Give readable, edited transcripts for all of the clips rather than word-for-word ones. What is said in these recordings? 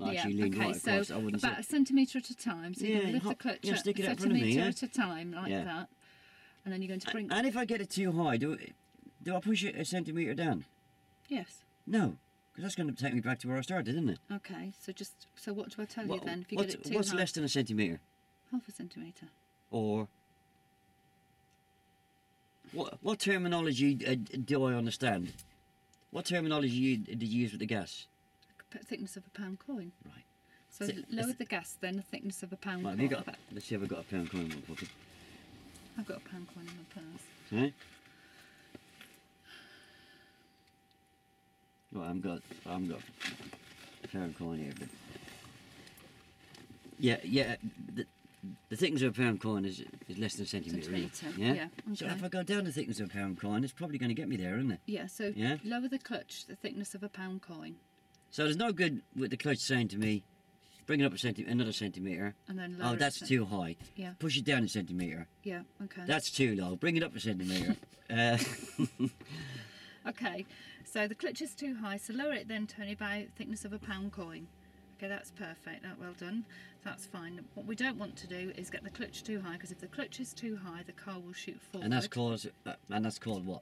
actually leaned right so across. I wouldn't about say. a centimetre at a time. So you're going to lift the clutch a stick it out in front of me, centimetre yeah? at a time, like that. And then you're going to bring... And if I get it too high, do I push it a centimetre down? Yes. No, because that's going to take me back to where I started, isn't it? Okay, so what do I tell you then? If you get it too what's high? less than a centimetre? Half a centimetre. Or what terminology do I understand? What terminology did you use with the gas? Thickness of a pound coin. Right. So lower the gas, then the thickness of a pound Right, coin. Let's see if I've got a pound coin in my pocket. I've got a pound coin in my purse. Right. Well, I haven't got a pound coin here, but yeah. The thickness of a pound coin is less than a centimetre. Yeah. Okay. So if I go down the thickness of a pound coin, it's probably going to get me there, isn't it? Yeah. So lower the clutch, the thickness of a pound coin. So there's no good with the clutch saying to me, bring it up another centimetre. And then lower that's too high. Yeah. Push it down a centimetre. Yeah. Okay. That's too low. Bring it up a centimetre. Okay. So the clutch is too high. So lower it then, Tony, by thickness of a pound coin. Okay, that's perfect. Well done. That's fine. What we don't want to do is get the clutch too high, because if the clutch is too high, the car will shoot forward. And that's called what?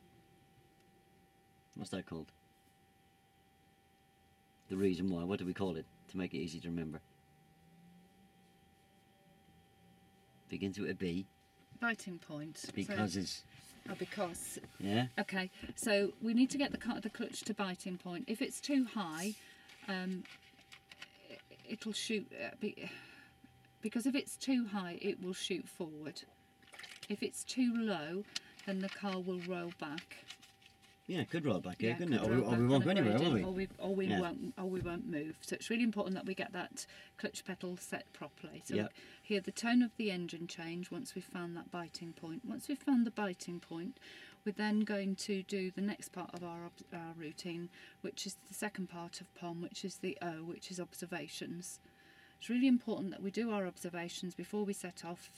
What's that called? The reason why. What do we call it to make it easy to remember? Begins with a B. Biting point. Because it's. Oh, because. Yeah. Okay, so we need to get the clutch to biting point. If it's too high, it'll shoot. Because if it's too high, it will shoot forward. If it's too low, then the car will roll back. Yeah, it could roll back here, couldn't it? Or we won't go anywhere, will we? Or we won't move. So it's really important that we get that clutch pedal set properly. So hear the tone of the engine change once we've found that biting point. Once we've found the biting point, we're then going to do the next part of our routine, which is the second part of POM, which is the O, which is observations. It's really important that we do our observations before we set off.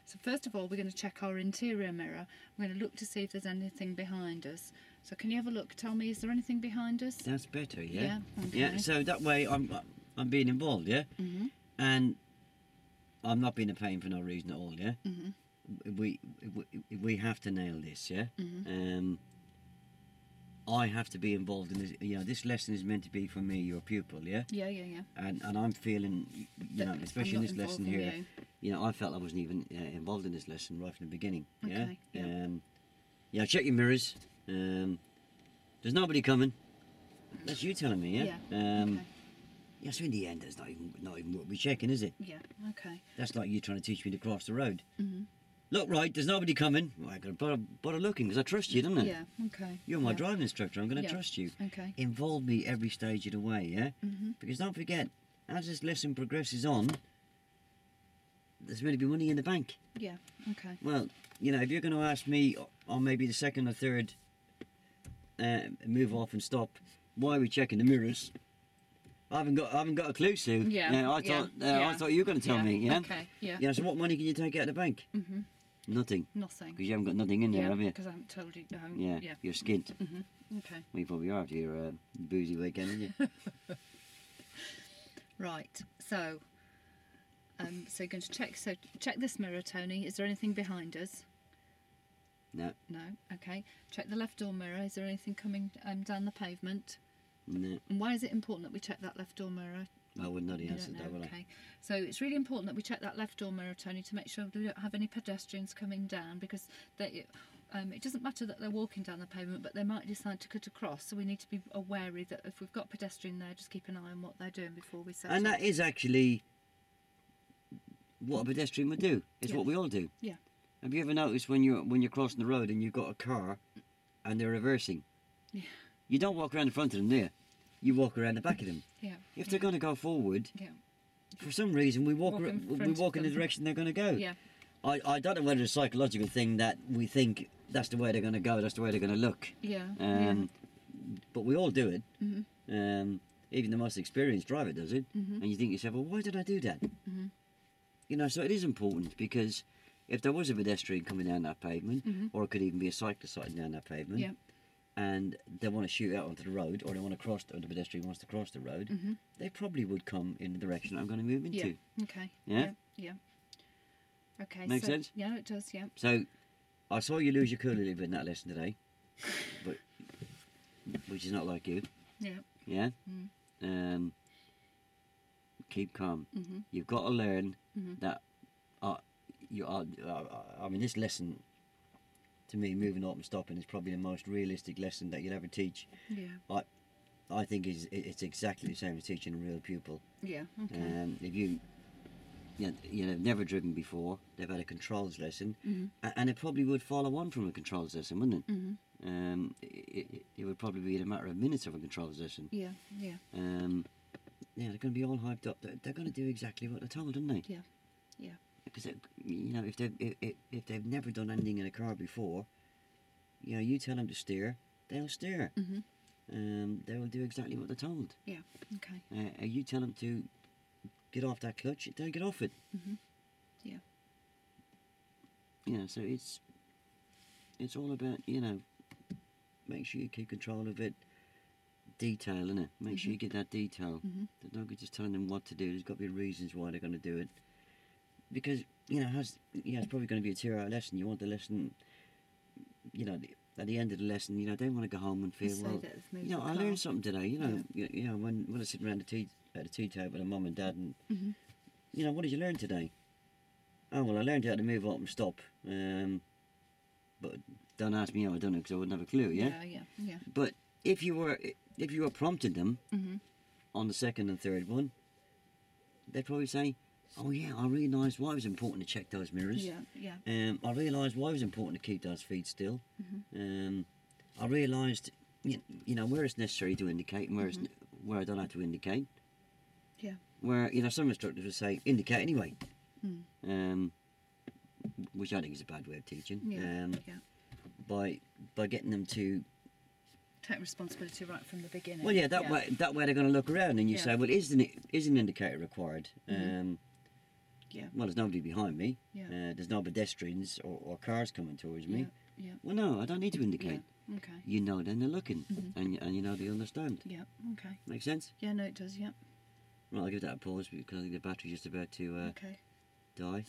So first of all, we're going to check our interior mirror. We're going to look to see if there's anything behind us. So can you have a look? Tell me, is there anything behind us? That's better, yeah. Yeah. Okay. Yeah. So that way, I'm being involved, yeah. And I'm not being a pain for no reason at all, yeah. We have to nail this, yeah. I have to be involved in this. This lesson is meant to be for me, your pupil, yeah? Yeah. And I'm feeling, especially in this lesson here, I felt I wasn't even involved in this lesson right from the beginning, yeah? Okay, check your mirrors. There's nobody coming. That's you telling me, yeah? Okay. Yeah, so in the end, there's not even what we're checking, is it? Yeah, okay. That's like you trying to teach me to cross the road. Look, right, there's nobody coming. Well, I got to bother looking, because I trust you, don't I? Yeah, okay. You're my driving instructor. I'm going to trust you. Okay. Involve me every stage of the way, yeah? Because don't forget, as this lesson progresses on, there's going to be money in the bank. Yeah, okay. Well, if you're going to ask me on maybe the second or third move off and stop, why are we checking the mirrors? I haven't got a clue, Sue. I thought you were going to tell me. Yeah. Okay. Yeah. So what money can you take out of the bank? Nothing. Nothing. Because you haven't got nothing in there, have you? Because I haven't told you. Yeah. You're skint. Okay. Well, you probably are after your boozy weekend, aren't you? Right. So you're going to check. So check this mirror, Tony. Is there anything behind us? No. No. Okay. Check the left door mirror. Is there anything coming down the pavement? No. And why is it important that we check that left door mirror? I wouldn't know the answer to that, would I? Okay. So it's really important that we check that left door mirror, Tony, to make sure we don't have any pedestrians coming down, because it doesn't matter that they're walking down the pavement, but they might decide to cut across. So we need to be wary that if we've got a pedestrian there, just keep an eye on what they're doing before we set off. And that is actually what a pedestrian would do. It's what we all do. Yeah. Have you ever noticed when you're crossing the road and you've got a car and they're reversing? Yeah. You don't walk around the front of them, do you? You walk around the back of them. Yeah. If they're going to go forward, for some reason we walk in the direction they're going to go. Yeah. I don't know whether it's a psychological thing that we think that's the way they're going to go, that's the way they're going to look. Yeah. But we all do it. Even the most experienced driver does it. And you think to yourself, well, why did I do that? So it is important, because if there was a pedestrian coming down that pavement, or it could even be a cyclist cycling down that pavement, and they want to shoot out onto the road, or they want to cross, or the pedestrian wants to cross the road, they probably would come in the direction I'm going to move into. Yeah. Okay. Yeah. Yeah. Okay. Makes sense. Yeah, it does. Yeah. So, I saw you lose your cool a little bit in that lesson today, but which is not like you. Yeah. Yeah. Keep calm. You've got to learn that. You are. I mean, this lesson, to me, moving up and stopping is probably the most realistic lesson that you'll ever teach. Yeah. I think it's exactly the same as teaching a real pupil. Yeah. Okay. If you know, they've never driven before, they've had a controls lesson, and it probably would follow on from a controls lesson, wouldn't it? It would probably be in a matter of minutes of a controls lesson. Yeah. Yeah. Yeah, they're going to be all hyped up. They're going to do exactly what they're told, aren't they? Yeah. Yeah. Because if they've never done anything in a car before, you tell them to steer, they'll steer. They will do exactly what they're told. Yeah. Okay. You tell them to get off that clutch, they'll get off it. Yeah. So it's all about, make sure you keep control of it. Detail, innit? Make sure you get that detail. Don't be just telling them what to do. There's got to be reasons why they're going to do it. Because, it's probably going to be a 2-hour lesson. You want the lesson, at the end of the lesson, they want to go home and feel, I learned something today. When I sit around at the tea table with mum and dad and, what did you learn today? Oh, well, I learned how to move up and stop. But don't ask me how I done it because I wouldn't have a clue, yeah? Yeah. But if you were prompting them on the second and third one, they'd probably say, oh yeah, I realised why it was important to check those mirrors. Yeah. I realised why it was important to keep those feet still. I realised, where it's necessary to indicate and where I don't have to indicate. Yeah. Where, some instructors would say, indicate anyway. Which I think is a bad way of teaching. By getting them to take responsibility right from the beginning. Well, yeah, that way they're going to look around and you say, well, is an indicator required? Well, there's nobody behind me. There's no pedestrians or cars coming towards me. Well, no, I don't need to indicate. Okay. Then they're looking, and they understand. Yeah. Okay. Make sense? Yeah. No, it does. Yeah. Right, I'll give that a pause because I think the battery's just about to die.